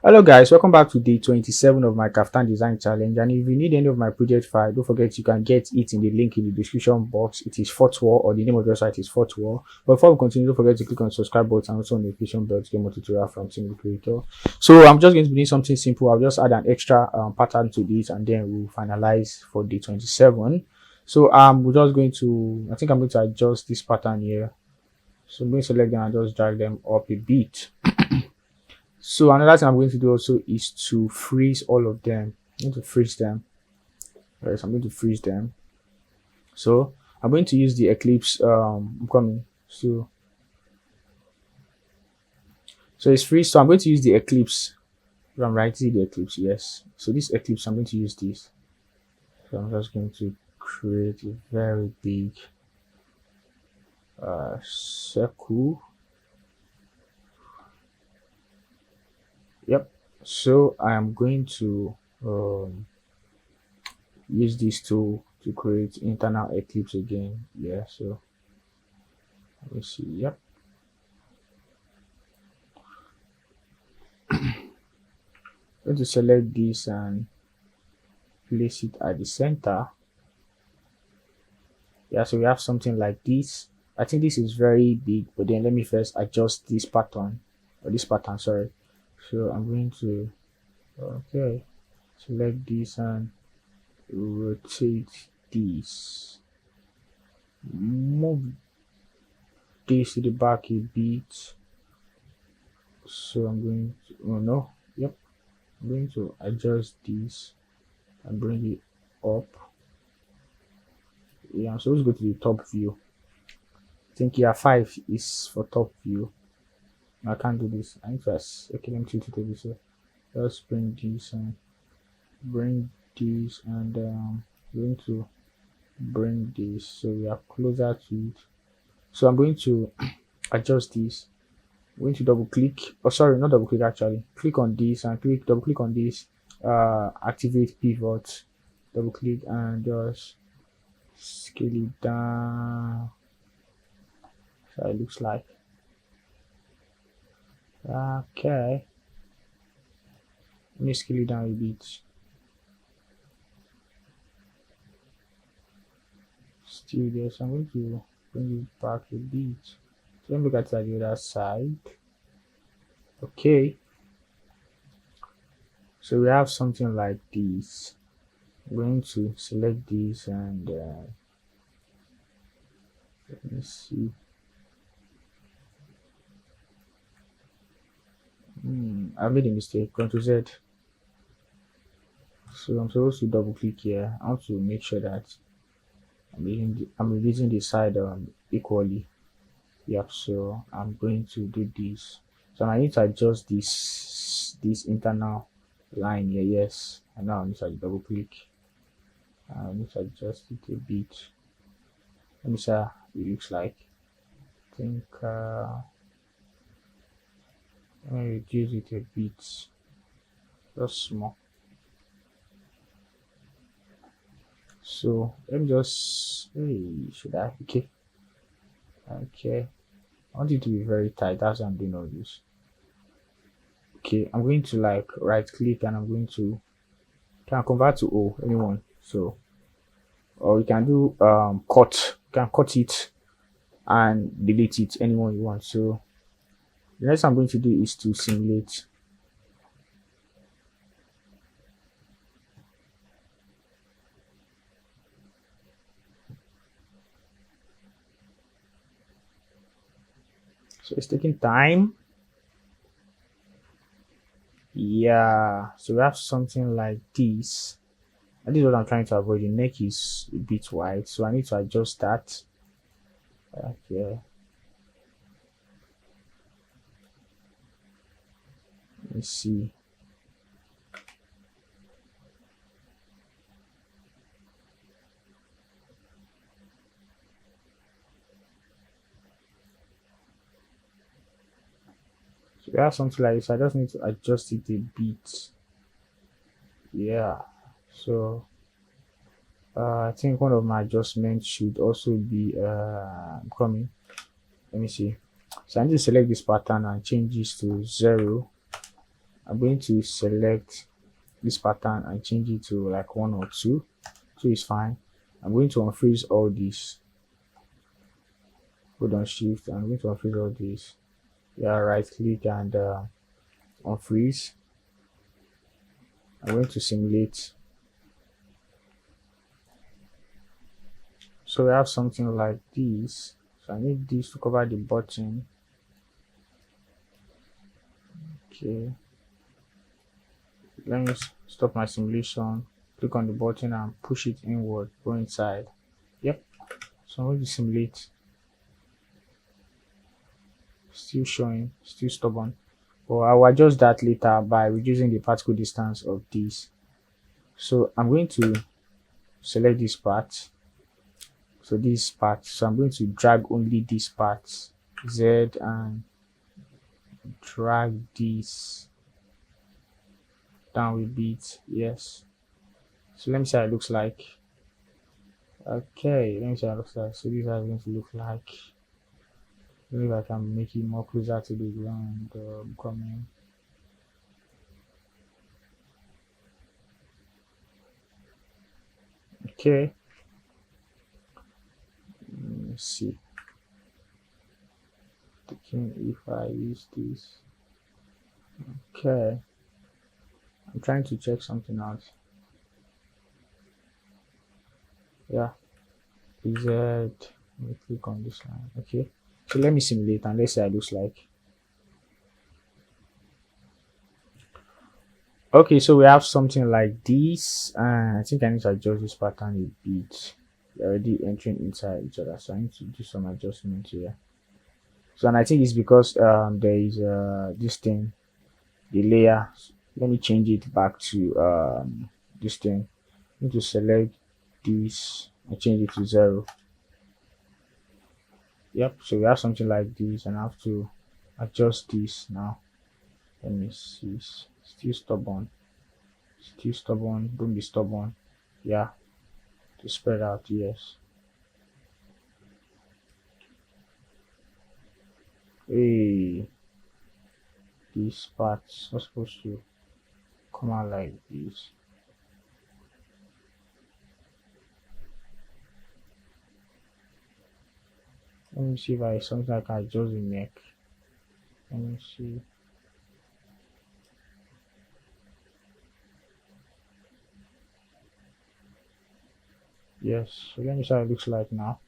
Hello guys, welcome back to day 27 of my Kaftan design challenge. And if you need any of my project file, don't forget you can get it in the link in the description box. It is Fourth Wall, or the name of the website is Fourth Wall. But before we continue, don't forget to click on the subscribe button and also on the notification bell to get more tutorial from Team Creator. So I'm just going to be doing something simple. I'll just add an extra pattern to this and then we'll finalize for day 27. So we're just going to, I think I'm going to adjust this pattern here. So I'm going to select them and just drag them up a bit. So another thing I'm going to do also is to freeze all of them. I'm going to freeze them. Yes, I'm going to freeze them. So I'm going to use the Eclipse. I'm coming. So it's freeze. So I'm going to use the Eclipse. If I'm right, the Eclipse. Yes. So this Eclipse, I'm going to use this. So I'm just going to create a very big circle. Yep. So I am going to use this tool to create internal eclipse again. Yeah, so let me see. Yep. I'm going to select this and place it at the center. Yeah, so we have something like this. I think this is very big, but then let me first adjust this pattern, or this pattern, sorry. So I'm going to select this and rotate this, move this to the back a bit. So I'm going to I'm going to adjust this and bring it up. Yeah, so let's go to the top view. I think here 5 is for top view. I can't do this. I need to okay, let me tilt it a bit. So let's bring this and I'm going to bring this so we are closer to it. So I'm going to adjust this. I'm going to double click, not double click, actually click on this and double click on this, activate pivot, double click and just scale it down. So it looks like okay. Let me scale it down a bit. Still there, so I'm going to bring it back a bit. So let me look at the other side. Okay, so we have something like this. I'm going to select this and let me see. I made a mistake. Ctrl Z. So I'm supposed to double click here. I want to make sure that I'm releasing the side equally. Yep. So I'm going to do this. So I need to adjust this internal line here. Yes. And now I need to double click. I need to adjust it a bit. Let me see how it looks like. I think let me reduce it a bit, just small. So let me just should I okay I want it to be very tight. That's what I'm doing all this. Okay, I'm going to like right click and I'm going to can convert to O, anyone. So or you can do cut, you can cut it and delete it, anyone you want. So the next I'm going to do is to simulate. So it's taking time. Yeah, so we have something like this. And this is what I'm trying to avoid. The neck is a bit wide, so I need to adjust that. Okay. Let me see. So we have something like this. I just need to adjust it a bit. Yeah. So I think one of my adjustments should also be coming. Let me see. So I need to select this pattern and change this to 0. I'm going to select this pattern and change it to like 1 or 2. 2 is fine. I'm going to unfreeze all this. Hold on shift. I'm going to unfreeze all this. Yeah, right click and unfreeze. I'm going to simulate. So we have something like this. So I need this to cover the button. Okay. Let me stop my simulation. Click on the button and push it inward. Go inside. Yep. So I'm going to simulate. Still showing. Still stubborn. But I will adjust that later by reducing the particle distance of this. So I'm going to select this part. So this part. So I'm going to drag only this part. Z and drag this down a bit. Yes. So let me see how it looks like. Okay, let me see how it looks like. So this is how it's going to look like. Maybe I can make it more closer to the ground. Coming. Okay. Let me see. Thinking if I use this. Okay. I'm trying to check something out. Yeah. Z. Let me click on this line. Okay. So let me simulate and let's see how it looks like. Okay, so we have something like this, and I think I need to adjust this pattern a bit. They're already entering inside each other, so I need to do some adjustment here. So, and I think it's because there is this thing, the layer. Let me change it back to this thing. I need to select this and change it to 0. Yep, so we have something like this, and I have to adjust this now. Let me see. Still stubborn. Still stubborn. Don't be stubborn. Yeah. To spread out, yes. Hey. This part's not supposed to come out like this. Let me see if I something I can adjust the neck. Let me see. Yes, so let me see how it looks like now.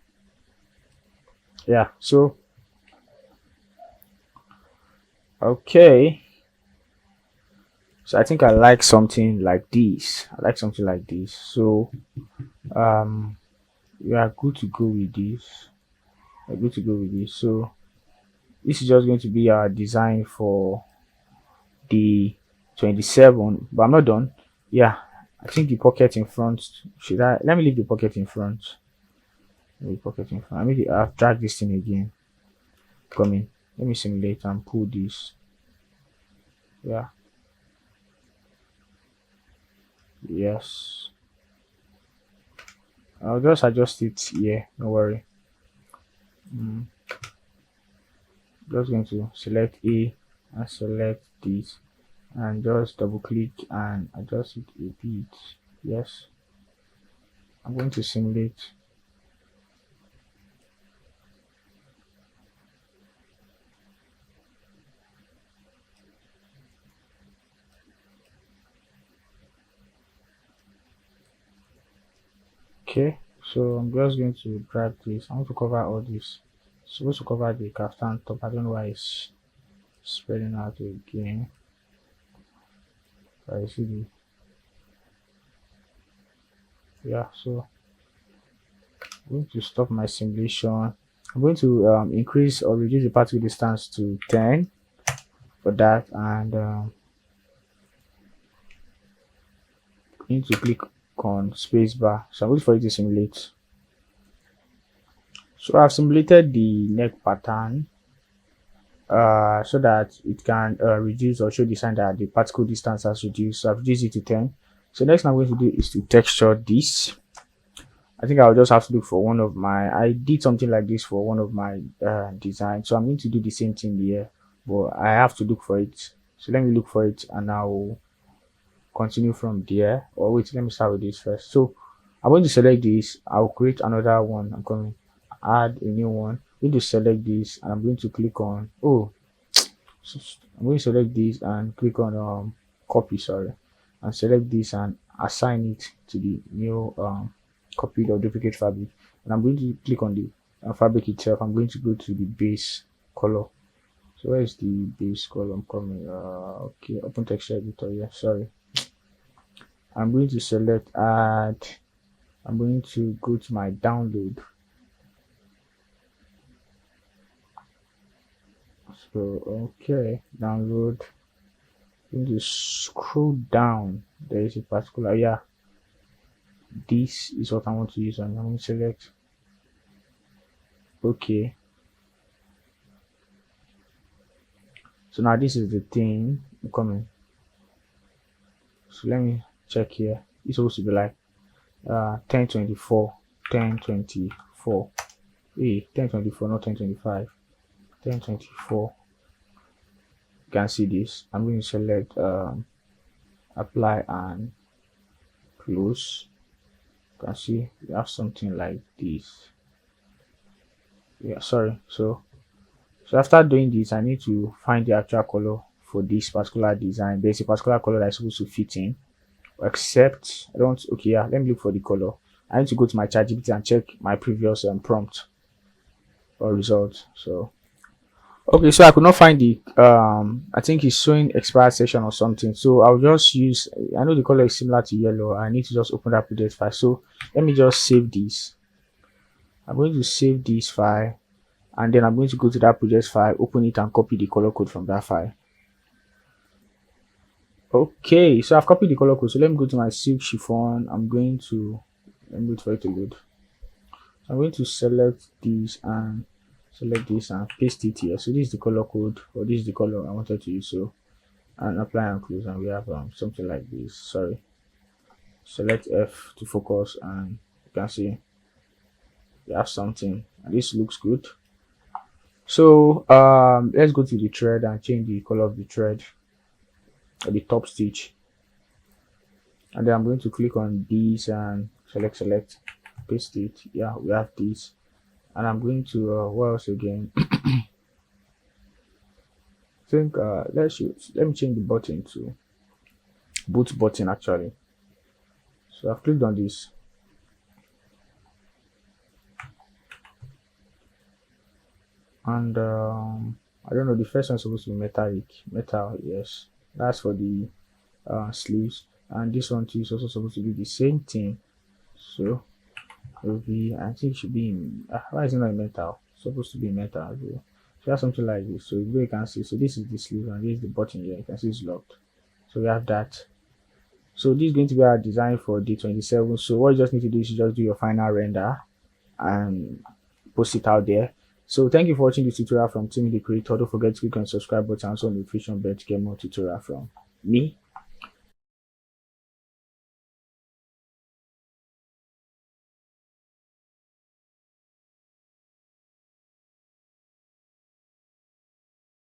Yeah, so okay. So I think I like something like this. I like something like this. So we are good to go with this. We're good to go with this. So this is just going to be our design for the 27, but I'm not done. Yeah, I think the pocket in front, should I let me leave the pocket in front. Leave the pocket in front. I've dragged this thing again. Come in. Let me simulate and pull this. Yeah. Yes. I'll just adjust it here. No worry. Just going to select A and select this and just double click and adjust it a bit. Yes. I'm going to simulate. Okay, so I'm just going to drag this. I want to cover all this. It's supposed to cover the Kaftan top. I don't know why it's spreading out again. I see the yeah. So I'm going to stop my simulation. I'm going to increase or reduce the particle distance to 10 for that, and need to click on spacebar. So I'm going for it to simulate. So I've simulated the neck pattern so that it can reduce or show the sign that the particle distance has reduced. So I've reduced it to 10. So next thing I'm going to do is to texture this. I think I'll just have to look for one of my, I did something like this for one of my designs. So I'm going to do the same thing here, but I have to look for it. So let me look for it and I'll continue from there. Or wait, let me start with this first. So I'm going to select this. I'll create another one. I'm going to add a new one. I'm going to select this and I'm going to click on I'm going to select this and click on copy, sorry, and select this and assign it to the new copied or duplicate fabric. And I'm going to click on the fabric itself. I'm going to go to the base color. So where is the base color? I'm coming. Okay, open texture editor. Yeah, sorry. I'm going to select add. I'm going to go to my download. So okay, download. I'm going to scroll down. There is a particular, yeah, this is what I want to use, and I'm going to select okay. So now this is the thing coming. So let me check here. It's supposed to be like 1024 1024 hey 1024, not 1025, 1024. You can see this. I'm going to select apply and close. You can see we have something like this. Yeah, sorry. So after doing this, I need to find the actual color for this particular design. There's a particular color that's supposed to fit in, except I don't. Okay, yeah, let me look for the color. I need to go to my ChatGPT and check my previous prompt or result. So okay, so I could not find the I think it's showing expired session or something. So I'll just use, I know the color is similar to yellow. I need to just open that project file. So let me just save this. I'm going to save this file, and then I'm going to go to that project file, open it, and copy the color code from that file. Okay, so I've copied the color code. So let me go to my silk chiffon. I'm going to, let me wait for it to load. I'm going to select this and paste it here. So this is the color code, or this is the color I wanted to use. So and apply and close, and we have something like this. Sorry, select F to focus, and you can see we have something, and this looks good. So let's go to the thread and change the color of the thread or the top stitch, and then I'm going to click on this and select, paste it. Yeah, we have this, and I'm going to what else again? I think let me change the button to boot button actually. So I've clicked on this, and I don't know, the first one is supposed to be metal, yes, that's for the sleeves, and this one too is also supposed to be the same thing. So it will be, I think it should be in why is it not in metal? It's supposed to be in metal as well. So that's something like this. So you can see, so this is the sleeve and this is the button here. You can see it's locked. So we have that. So this is going to be our design for day 27. So what you just need to do is you just do your final render and post it out there. So thank you for watching this tutorial from Timmy the Creator. Don't forget to click on the subscribe button and also notification bell to get more tutorial from me.